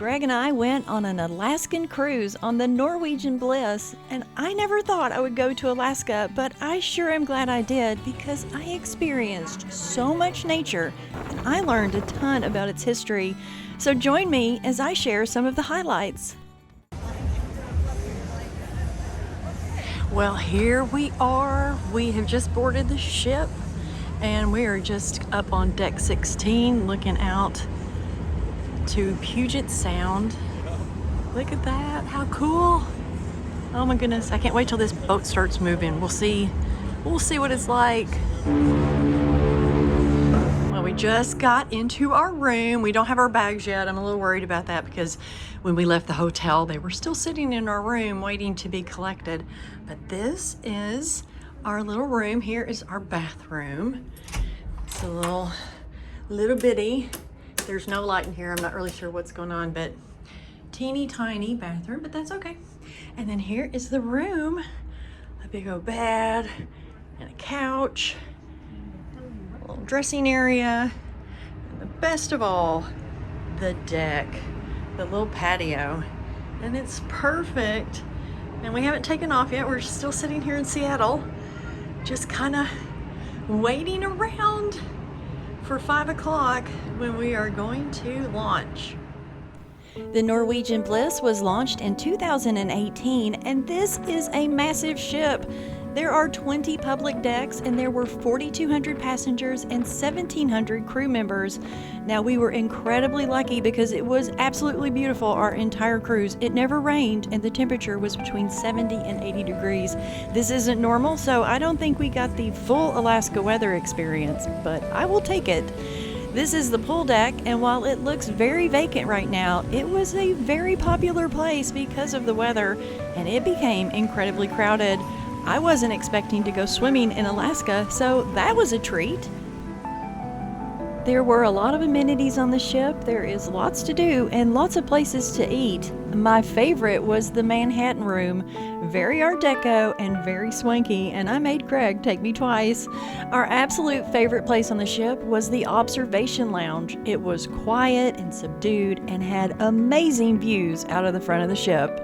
Greg and I went on an Alaskan cruise on the Norwegian Bliss, and I never thought I would go to Alaska, but I sure am glad I did because I experienced so much nature and I learned a ton about its history. So join me as I share some of the highlights. Well, here we are. We have just boarded the ship and we are just up on deck 16 looking out to Puget Sound. Look at that, how cool. Oh my goodness, I can't wait till this boat starts moving. We'll see what it's like. Well, we just got into our room. We don't have our bags yet. I'm a little worried about that because when we left the hotel, they were still sitting in our room waiting to be collected. But this is our little room. Here is our bathroom. It's a little bitty. There's no light in here. I'm not really sure what's going on, but teeny tiny bathroom, but that's okay. And then here is the room, a big old bed and a couch, a little dressing area, and the best of all, the deck, the little patio, and it's perfect. And we haven't taken off yet. We're still sitting here in Seattle, just kind of waiting around for 5 o'clock when we are going to launch. The Norwegian Bliss was launched in 2018, and this is a massive ship. There are 20 public decks and there were 4,200 passengers and 1,700 crew members. Now, we were incredibly lucky because it was absolutely beautiful our entire cruise. It never rained and the temperature was between 70 and 80 degrees. This isn't normal, so I don't think we got the full Alaska weather experience, but I will take it. This is the pool deck, and while it looks very vacant right now, it was a very popular place because of the weather, and it became incredibly crowded. I wasn't expecting to go swimming in Alaska, so that was a treat. There were a lot of amenities on the ship. There is lots to do and lots of places to eat. My favorite was the Manhattan room. Very Art Deco and very swanky, and I made Greg take me twice. Our absolute favorite place on the ship was the observation lounge. It was quiet and subdued and had amazing views out of the front of the ship.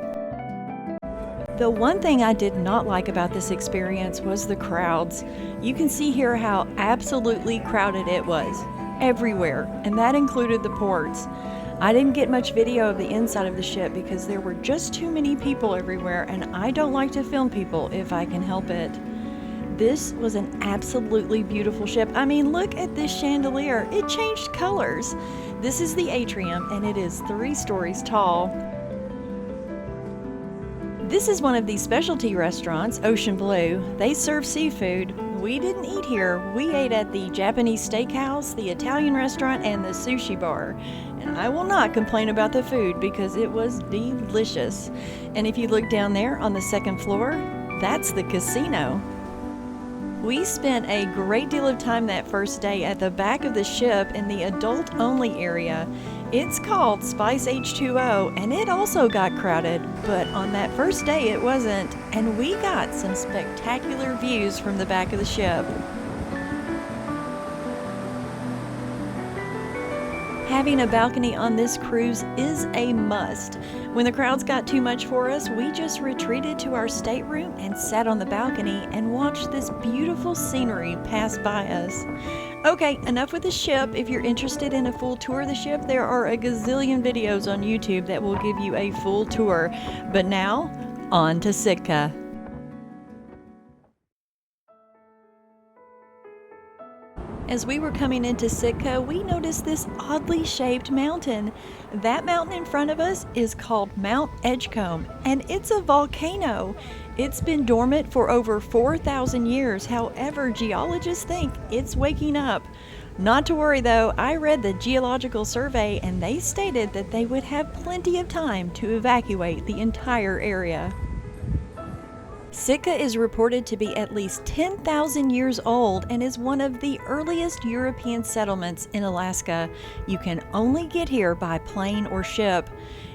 The one thing I did not like about this experience was the crowds. You can see here how absolutely crowded it was, everywhere, and that included the ports. I didn't get much video of the inside of the ship because there were just too many people everywhere, and I don't like to film people if I can help it. This was an absolutely beautiful ship. I mean, look at this chandelier. It changed colors. This is the atrium, and it is 3 stories tall. This is one of the specialty restaurants, Ocean Blue. They serve seafood. We didn't eat here. We ate at the Japanese steakhouse, the Italian restaurant, and the sushi bar. And I will not complain about the food because it was delicious. And if you look down there on the 2nd floor, that's the casino. We spent a great deal of time that first day at the back of the ship in the adult-only area. It's called Spice H2O, and it also got crowded, but on that first day it wasn't, and we got some spectacular views from the back of the ship. Having a balcony on this cruise is a must. When the crowds got too much for us, we just retreated to our stateroom and sat on the balcony and watched this beautiful scenery pass by us. Okay, enough with the ship. If you're interested in a full tour of the ship, there are a gazillion videos on YouTube that will give you a full tour. But now, on to Sitka. As we were coming into Sitka, we noticed this oddly shaped mountain. That mountain in front of us is called Mount Edgecombe, and it's a volcano. It's been dormant for over 4,000 years. However, geologists think it's waking up. Not to worry though, I read the Geological Survey and they stated that they would have plenty of time to evacuate the entire area. Sitka is reported to be at least 10,000 years old and is one of the earliest European settlements in Alaska. You can only get here by plane or ship.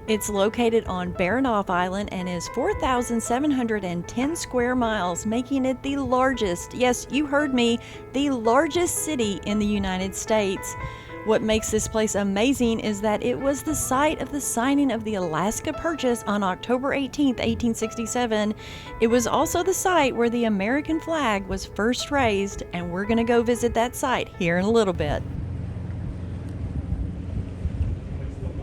It's located on Baranoff Island and is 4,710 square miles, making it the largest, yes, you heard me, the largest city in the United States. What makes this place amazing is that it was the site of the signing of the Alaska Purchase on October 18th, 1867. It was also the site where the American flag was first raised, and we're going to go visit that site here in a little bit.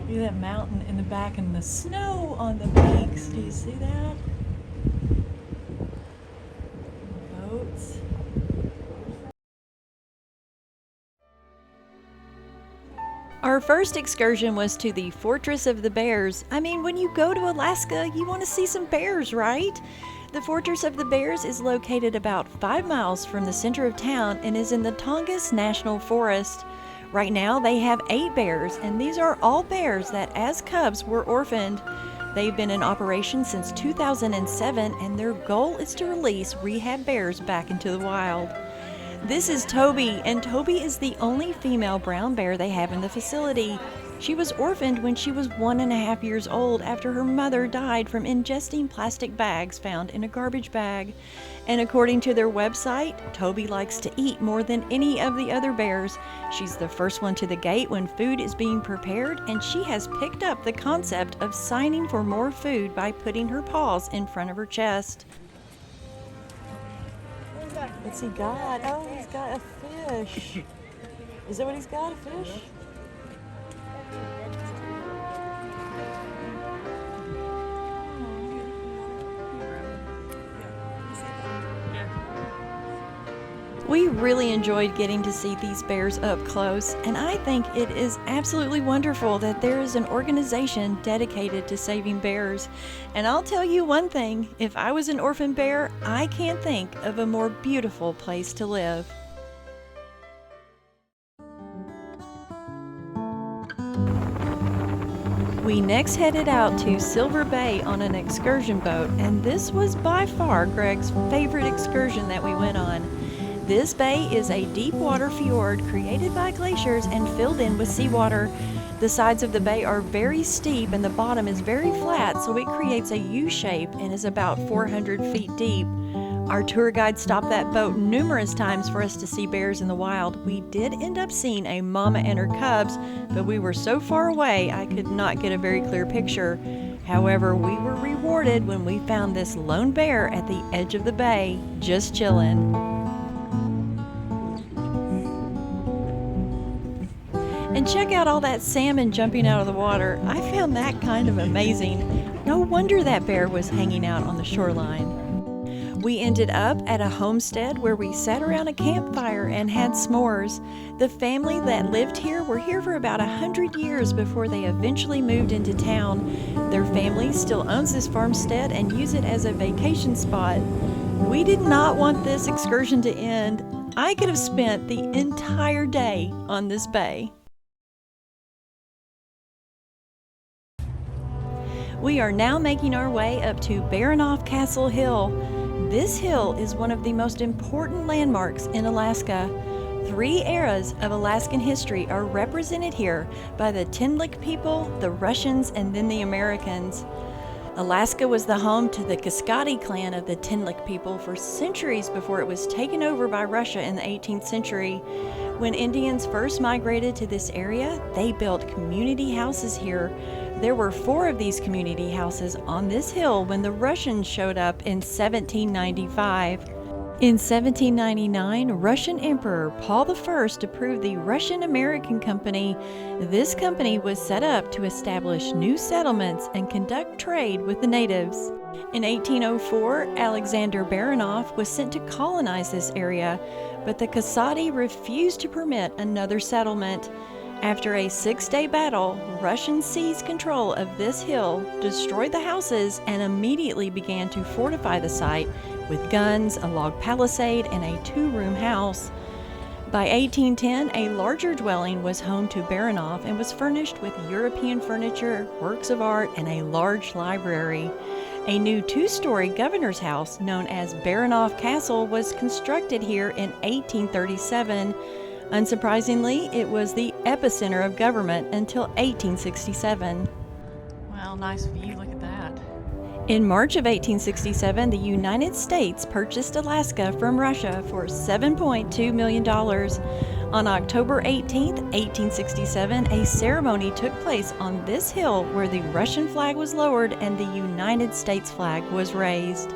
Look at that mountain in the back and the snow on the peaks. Do you see that? Boats. Our first excursion was to the Fortress of the Bears. I mean, when you go to Alaska, you want to see some bears, right? The Fortress of the Bears is located about 5 miles from the center of town and is in the Tongass National Forest. Right now, they have 8 bears, and these are all bears that, as cubs, were orphaned. They've been in operation since 2007, and their goal is to release rehab bears back into the wild. This is Toby, and Toby is the only female brown bear they have in the facility. She was orphaned when she was 1.5 years old after her mother died from ingesting plastic bags found in a garbage bag. And according to their website, Toby likes to eat more than any of the other bears. She's the first one to the gate when food is being prepared, and she has picked up the concept of signing for more food by putting her paws in front of her chest. What's he got? Oh, he's got a fish. Is that what he's got, a fish? We really enjoyed getting to see these bears up close, and I think it is absolutely wonderful that there is an organization dedicated to saving bears. And I'll tell you one thing, if I was an orphan bear, I can't think of a more beautiful place to live. We next headed out to Silver Bay on an excursion boat, and this was by far Greg's favorite excursion that we went on. This bay is a deep water fjord created by glaciers and filled in with seawater. The sides of the bay are very steep and the bottom is very flat, so it creates a U shape and is about 400 feet deep. Our tour guide stopped that boat numerous times for us to see bears in the wild. We did end up seeing a mama and her cubs, but we were so far away I could not get a very clear picture. However, we were rewarded when we found this lone bear at the edge of the bay, just chilling. And check out all that salmon jumping out of the water. I found that kind of amazing. No wonder that bear was hanging out on the shoreline. We ended up at a homestead where we sat around a campfire and had s'mores. The family that lived here were here for about 100 years before they eventually moved into town. Their family still owns this farmstead and use it as a vacation spot. We did not want this excursion to end. I could have spent the entire day on this bay. We are now making our way up to Baranoff Castle Hill. This hill is one of the most important landmarks in Alaska. 3 eras of Alaskan history are represented here by the Tlingit people, the Russians, and then the Americans. Alaska was the home to the Kaskadi clan of the Tlingit people for centuries before it was taken over by Russia in the 18th century. When Indians first migrated to this area, they built community houses here. There were 4 of these community houses on this hill when the Russians showed up in 1795. In 1799, Russian Emperor Paul I approved the Russian-American Company. This company was set up to establish new settlements and conduct trade with the natives. In 1804, Alexander Baranoff was sent to colonize this area, but the Kaskadi refused to permit another settlement. After a 6-day battle, Russians seized control of this hill, destroyed the houses, and immediately began to fortify the site with guns, a log palisade, and a 2-room house. By 1810, a larger dwelling was home to Baranoff and was furnished with European furniture, works of art, and a large library. A new 2-story governor's house known as Baranoff Castle was constructed here in 1837. Unsurprisingly, it was the epicenter of government until 1867. Wow, nice view, look at that. In March of 1867, the United States purchased Alaska from Russia for $7.2 million. On October 18, 1867, a ceremony took place on this hill where the Russian flag was lowered and the United States flag was raised.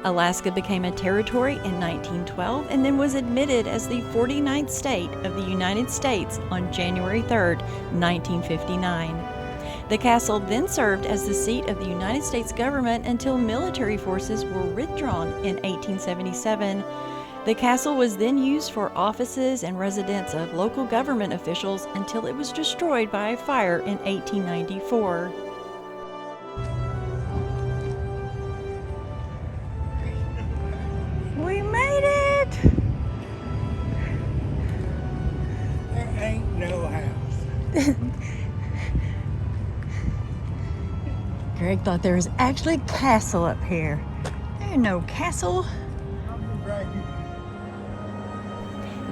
Alaska became a territory in 1912 and then was admitted as the 49th state of the United States on January 3, 1959. The castle then served as the seat of the United States government until military forces were withdrawn in 1877. The castle was then used for offices and residence of local government officials until it was destroyed by a fire in 1894. We made it! There ain't no house. Greg thought there was actually a castle up here. There ain't no castle.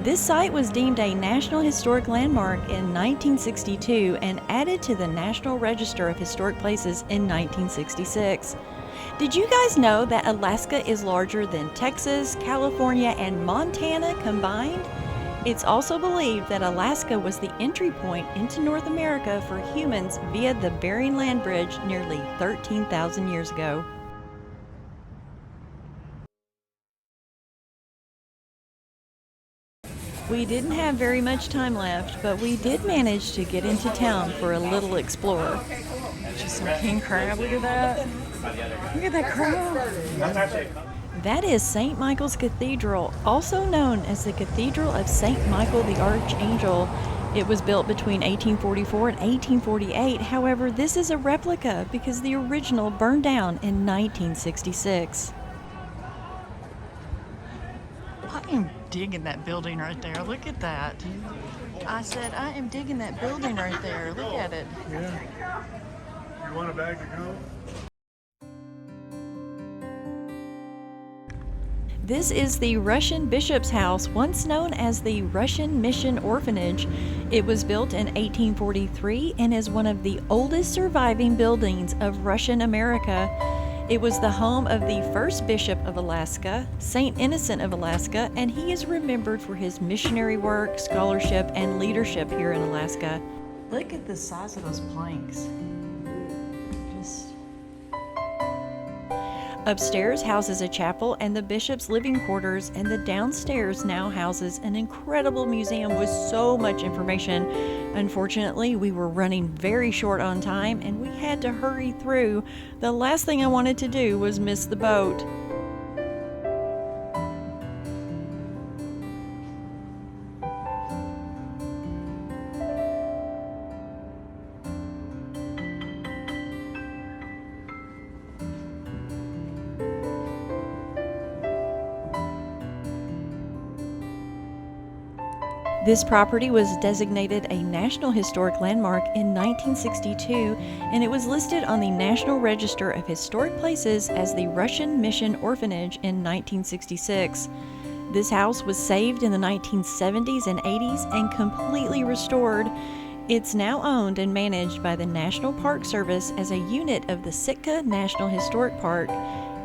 This site was deemed a National Historic Landmark in 1962 and added to the National Register of Historic Places in 1966. Did you guys know that Alaska is larger than Texas, California, and Montana combined? It's also believed that Alaska was the entry point into North America for humans via the Bering Land Bridge nearly 13,000 years ago. We didn't have very much time left, but we did manage to get into town for a little explore. Just some king crab. Look at that. Look at that crab. That is St. Michael's Cathedral, also known as the Cathedral of St. Michael the Archangel. It was built between 1844 and 1848. However, this is a replica because the original burned down in 1966. I am digging that building right there. Look at that. I said, I am digging that building right there. Look at it. Yeah. You want a bag to go? This is the Russian Bishop's House, once known as the Russian Mission Orphanage. It was built in 1843 and is one of the oldest surviving buildings of Russian America. It was the home of the first Bishop of Alaska, St. Innocent of Alaska, and he is remembered for his missionary work, scholarship, and leadership here in Alaska. Look at the size of those planks. Just Upstairs houses a chapel and the bishop's living quarters, and the downstairs now houses an incredible museum with so much information. Unfortunately, we were running very short on time and we had to hurry through. The last thing I wanted to do was miss the boat. This property was designated a National Historic Landmark in 1962, and it was listed on the National Register of Historic Places as the Russian Mission Orphanage in 1966. This house was saved in the 1970s and 80s and completely restored. It's now owned and managed by the National Park Service as a unit of the Sitka National Historic Park.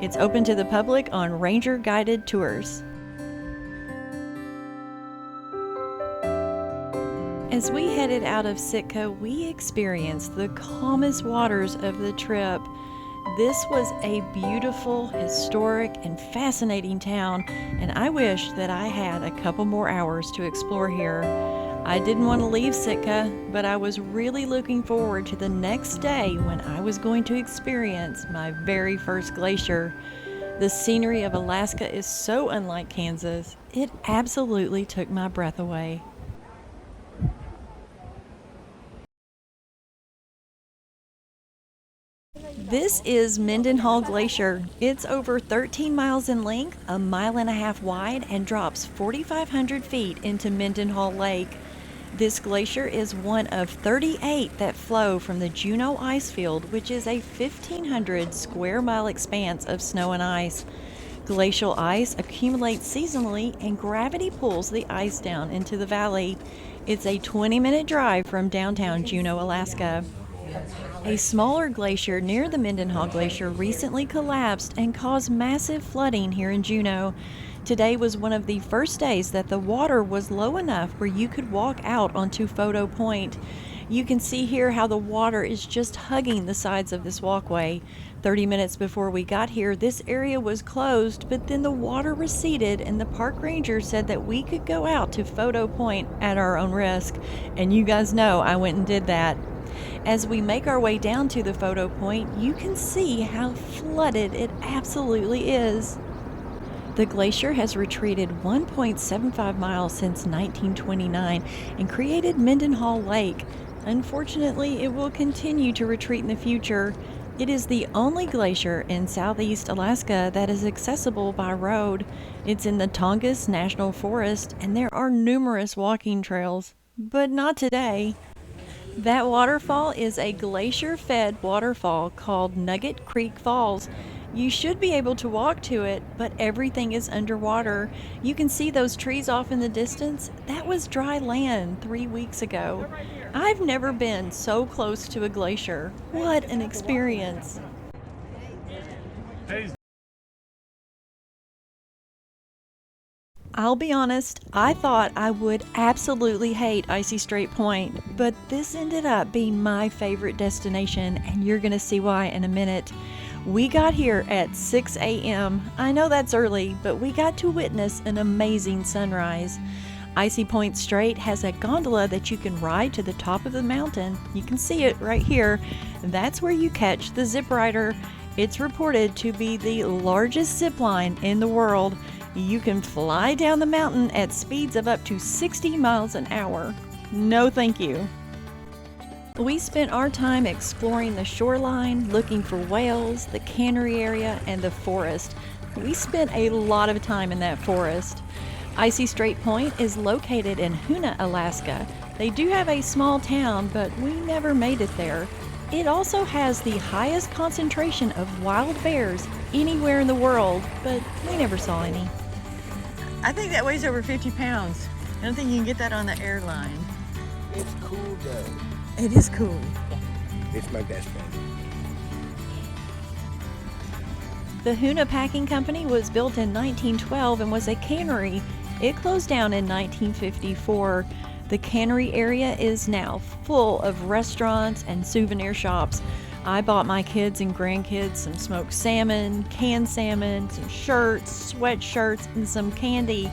It's open to the public on ranger-guided tours. As we headed out of Sitka, we experienced the calmest waters of the trip. This was a beautiful, historic, and fascinating town, and I wish that I had a couple more hours to explore here. I didn't want to leave Sitka, but I was really looking forward to the next day when I was going to experience my very first glacier. The scenery of Alaska is so unlike Kansas, it absolutely took my breath away. This is Mendenhall Glacier. It's over 13 miles in length, a mile and a half wide, and drops 4,500 feet into Mendenhall Lake. This glacier is one of 38 that flow from the Juneau ice field, which is a 1,500 square mile expanse of snow and ice. Glacial ice accumulates seasonally, and gravity pulls the ice down into the valley. It's a 20-minute drive from downtown Juneau, Alaska. A smaller glacier near the Mendenhall Glacier recently collapsed and caused massive flooding here in Juneau. Today was one of the first days that the water was low enough where you could walk out onto Photo Point. You can see here how the water is just hugging the sides of this walkway. 30 minutes before we got here, this area was closed, but then the water receded and the park ranger said that we could go out to Photo Point at our own risk. And you guys know I went and did that. As we make our way down to the Photo Point, you can see how flooded it absolutely is. The glacier has retreated 1.75 miles since 1929 and created Mendenhall Lake. Unfortunately, it will continue to retreat in the future. It is the only glacier in southeast Alaska that is accessible by road. It's in the Tongass National Forest, and there are numerous walking trails, but not today. That waterfall is a glacier-fed waterfall called Nugget Creek Falls. You should be able to walk to it, but everything is underwater. You can see those trees off in the distance. That was dry land 3 weeks ago. I've never been so close to a glacier. What an experience. I'll be honest, I thought I would absolutely hate Icy Straight Point, but this ended up being my favorite destination, and you're gonna see why in a minute. We got here at 6 a.m. I know that's early, but we got to witness an amazing sunrise. Icy Point Strait has a gondola that you can ride to the top of the mountain. You can see it right here. That's where you catch the zip rider. It's reported to be the largest zip line in the world. You can fly down the mountain at speeds of up to 60 miles an hour. No thank you. We spent our time exploring the shoreline, looking for whales, the cannery area, and the forest. We spent a lot of time in that forest. Icy Straight Point is located in Hoona, Alaska. They do have a small town, but we never made it there. It also has the highest concentration of wild bears anywhere in the world, but we never saw any. I think that weighs over 50 pounds. I don't think you can get that on the airline. It's cool though. It is cool. It's my best friend. The Hoona Packing Company was built in 1912 and was a cannery. It closed down in 1954. The cannery area is now full of restaurants and souvenir shops. I bought my kids and grandkids some smoked salmon, canned salmon, some shirts, sweatshirts, and some candy.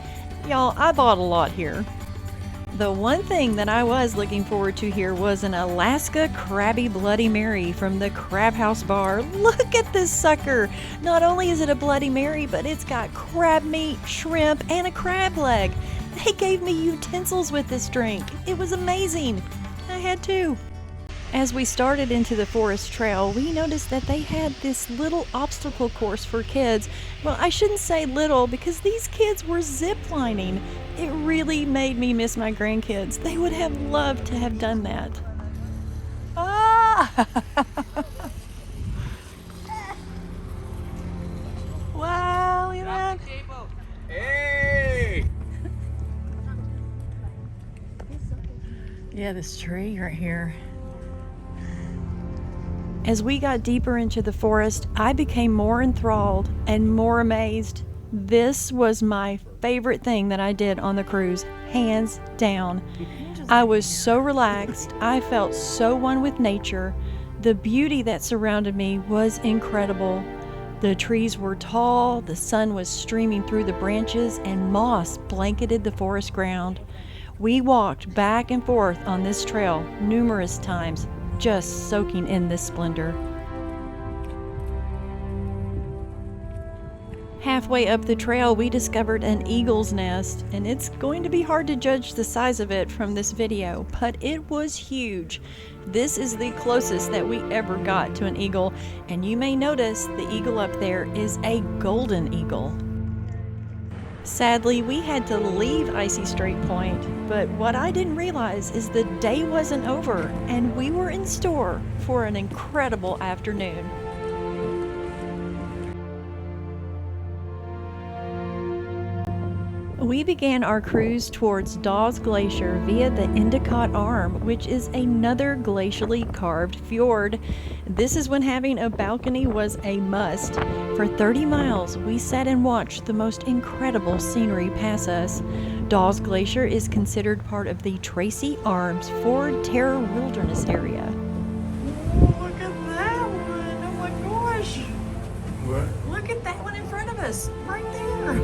Y'all, I bought a lot here. The one thing that I was looking forward to here was an Alaska Krabby Bloody Mary from the Crab House Bar. Look at this sucker! Not only is it a Bloody Mary, but it's got crab meat, shrimp, and a crab leg. They gave me utensils with this drink. It was amazing. I had two. As we started into the forest trail, we noticed that they had this little obstacle course for kids. Well, I shouldn't say little because these kids were ziplining. It really made me miss my grandkids. They would have loved to have done that. Ah! Wow, look at that. Hey! Yeah, this tree right here. As we got deeper into the forest, I became more enthralled and more amazed. This was my favorite thing that I did on the cruise, hands down. I was so relaxed. I felt so one with nature. The beauty that surrounded me was incredible. The trees were tall, the sun was streaming through the branches, and moss blanketed the forest ground. We walked back and forth on this trail numerous times, just soaking in this splendor. Halfway up the trail, we discovered an eagle's nest, and it's going to be hard to judge the size of it from this video, but it was huge. This is the closest that we ever got to an eagle, and you may notice the eagle up there is a golden eagle. Sadly, we had to leave Icy Straight Point, but what I didn't realize is the day wasn't over, and we were in store for an incredible afternoon. We began our cruise towards Dawes Glacier via the Endicott Arm, which is another glacially carved fjord. This is when having a balcony was a must. For 30 miles, we sat and watched the most incredible scenery pass us. Dawes Glacier is considered part of the Tracy Arms Ford Terror Wilderness Area. Oh, look at that one. Oh my gosh. What? Look at that one in front of us, right there.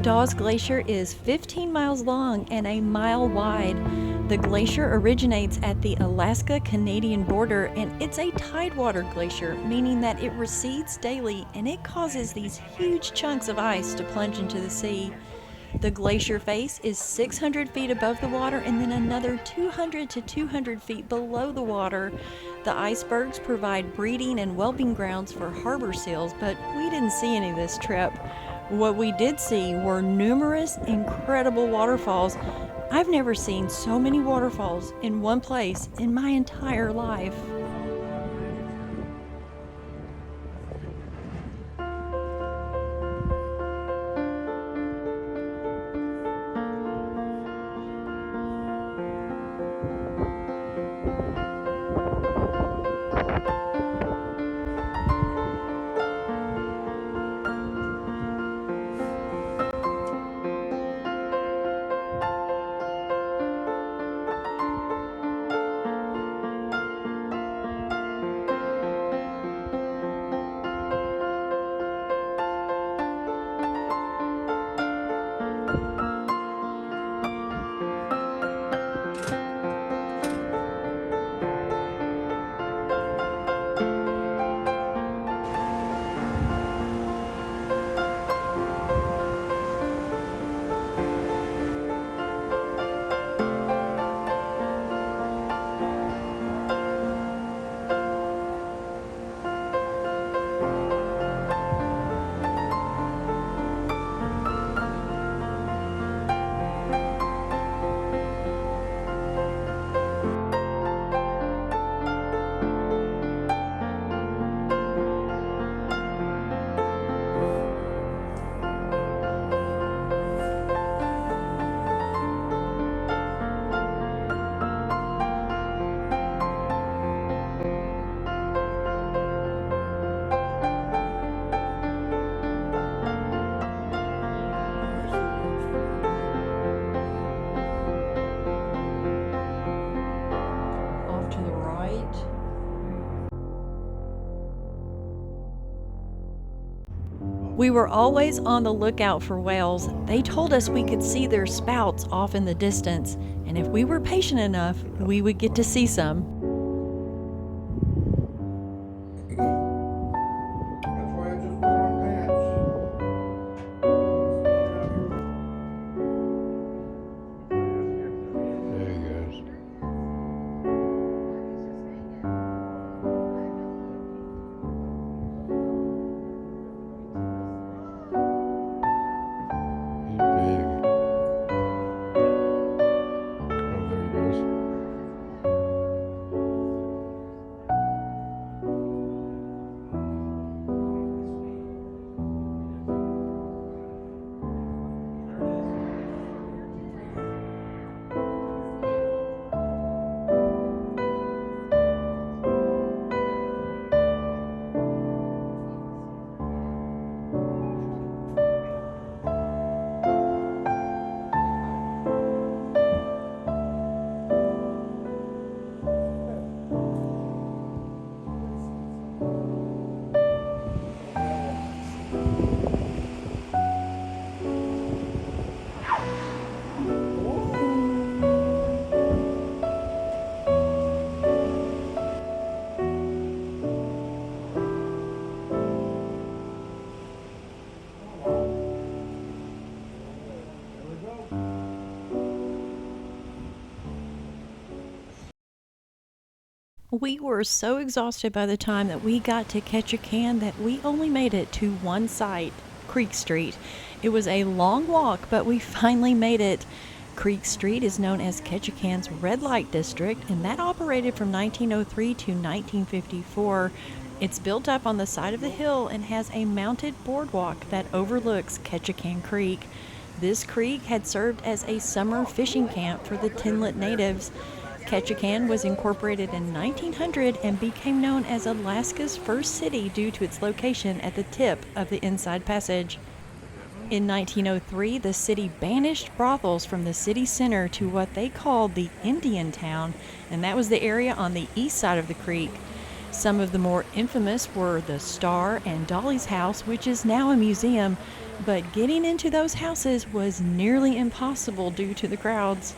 Dawes Glacier is 15 miles long and a mile wide. The glacier originates at the Alaska-Canadian border, and it's a tidewater glacier, meaning that it recedes daily and it causes these huge chunks of ice to plunge into the sea. The glacier face is 600 feet above the water and then another 200 to 200 feet below the water. The icebergs provide breeding and whelping grounds for harbor seals, but we didn't see any this trip. What we did see were numerous incredible waterfalls. I've never seen so many waterfalls in one place in my entire life. Off to the right. We were always on the lookout for whales. They told us we could see their spouts off in the distance, and if we were patient enough, we would get to see some. That's why I just put on pants. There he goes. He's big. Oh, there he goes. We were so exhausted by the time that we got to Ketchikan that we only made it to one site, Creek Street. It was a long walk, but we finally made it. Creek Street is known as Ketchikan's red light district, and that operated from 1903 to 1954. It's built up on the side of the hill and has a mounted boardwalk that overlooks Ketchikan Creek. This creek had served as a summer fishing camp for the Tlingit natives. Ketchikan was incorporated in 1900 and became known as Alaska's first city due to its location at the tip of the Inside Passage. In 1903, the city banished brothels from the city center to what they called the Indian Town, and that was the area on the east side of the creek. Some of the more infamous were the Star and Dolly's house, which is now a museum, but getting into those houses was nearly impossible due to the crowds.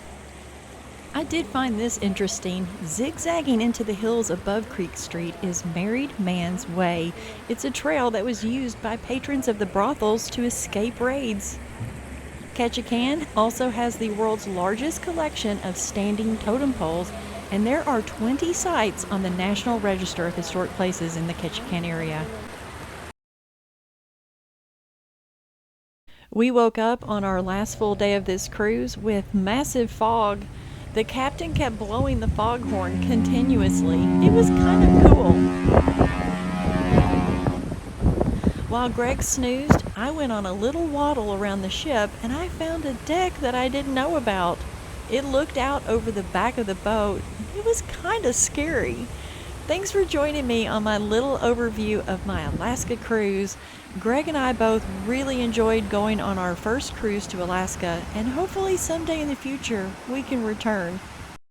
I did find this interesting. Zigzagging into the hills above Creek Street is Married Man's Way. It's a trail that was used by patrons of the brothels to escape raids. Ketchikan also has the world's largest collection of standing totem poles, and there are 20 sites on the National Register of Historic Places in the Ketchikan area. We woke up on our last full day of this cruise with massive fog. The captain kept blowing the foghorn continuously. It was kind of cool. While Greg snoozed, I went on a little waddle around the ship and I found a deck that I didn't know about. It looked out over the back of the boat. It was kind of scary. Thanks for joining me on my little overview of my Alaska cruise. Greg and I both really enjoyed going on our first cruise to Alaska, and hopefully someday in the future we can return.